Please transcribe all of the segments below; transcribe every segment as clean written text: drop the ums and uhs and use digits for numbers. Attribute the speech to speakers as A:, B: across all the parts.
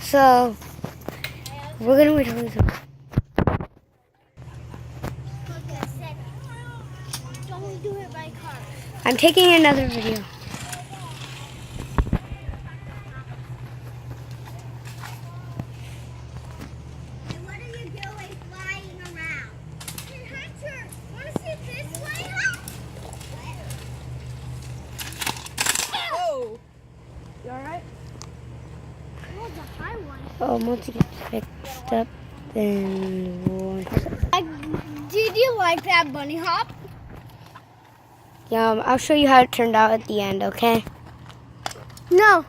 A: So we're gonna wait till he's up.
B: Don't do it by car.
A: I'm taking another video.
B: What are you doing flying around? Hey, Hunter, want to sit this way? Oh! You alright? That was a high one.
A: Oh, once it gets fixed up, then we'll...
B: Did you like that bunny hop?
A: Yeah, I'll show you how it turned out at the end, okay?
B: No.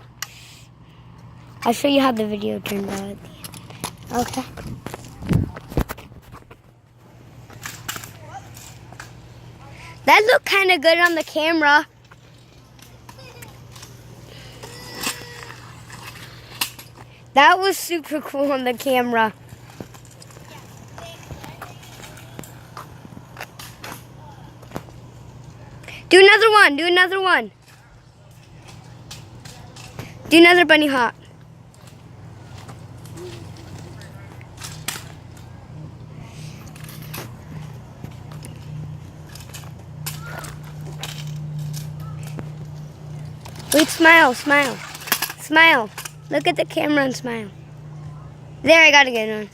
A: I'll show you how the video turned out at the end. Okay. That looked kind of good on the camera. That was super cool on the camera. Do another one. Do another one. Do another bunny hop. Wait, smile, smile. Smile. Look at the camera and smile. There, I got a good one.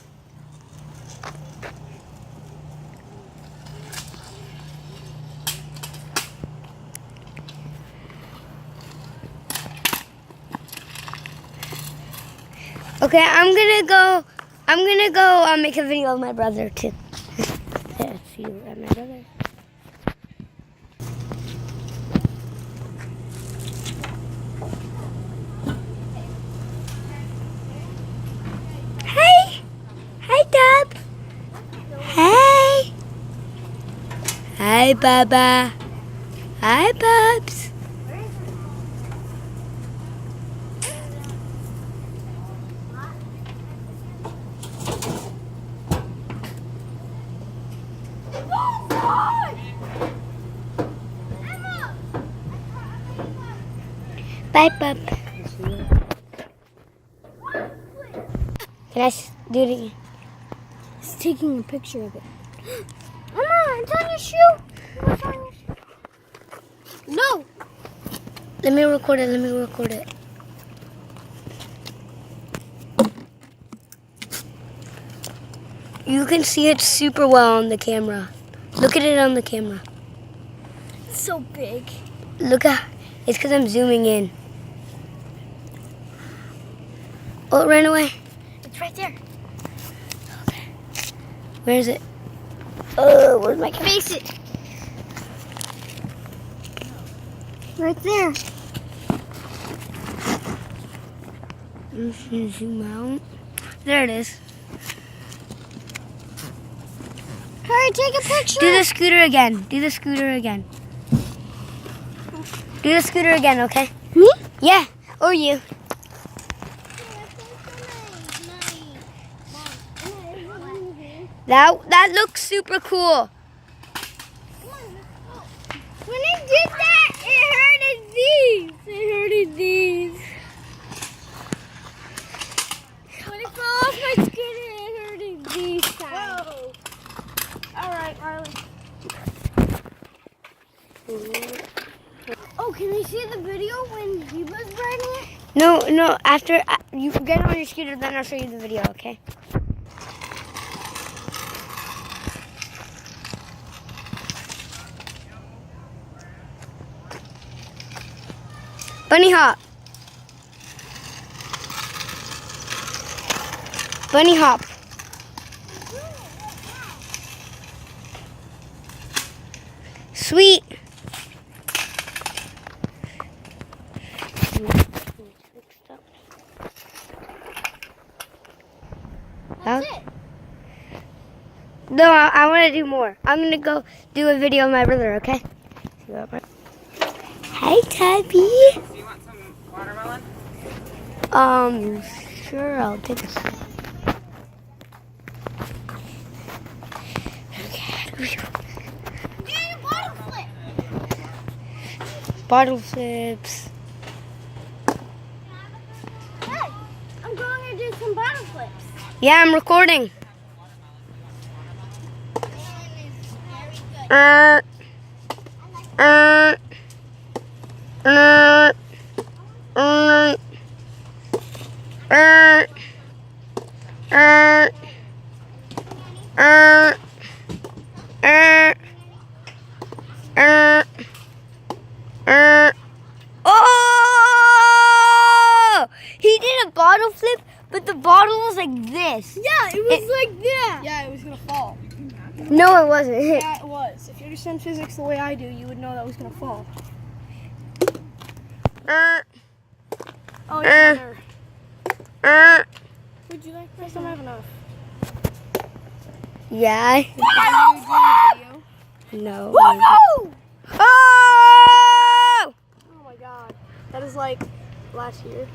A: Okay, I'm gonna go make a video of my brother too. There, see you at my brother. Hey! Hi, Dub! Hey! Hi, Baba! Hi, Bubs! Bye, Bub. Can I do it again?
B: He's taking a picture of it. Mama, it's on your shoe. What's on your shoe? No.
A: Let me record it. Let me record it. You can see it super well on the camera. Look at it on the camera.
B: It's so big.
A: Look at it's because I'm zooming in. Oh, it ran away.
B: It's right there.
A: Okay. Where is it? Oh, where's my camera?
B: Face it. Right there.
A: Zoom out. There it is.
B: Hurry, take a picture.
A: Do the scooter again. Do the scooter again. Do the scooter again, okay?
B: Me?
A: Yeah, or you. That looks super cool.
B: When I did that, it hurted these. It hurted these. When it fell off my skin, it hurted these sides. Whoa. All right, Riley. Oh, can we see the video when he was riding it?
A: No, after you get on your scooter, then I'll show you the video, okay? Bunny hop. Bunny hop. Sweet.
B: That's it.
A: No, I want to do more. I'm going to go do a video of my brother, okay? Hi, Tubby.
C: Do you want some watermelon?
A: Sure, I'll take a sip.
B: Do a bottle flip.
A: Bottle flips.
B: Hey, I'm going to do flips.
A: Yeah, I'm recording. Oh! He did a bottle flip, but the bottle was like this.
B: Yeah, it was like that.
C: Yeah, it was gonna fall.
A: No, it wasn't.
C: Yeah, it was. If you understand physics the way I do, you would know that was gonna fall. Oh yeah, there. Would you like this? I don't have enough.
A: Yeah.
C: Did you do a video?
A: No.
C: Oh no!
A: Oh!
C: Oh my god. That is like last year.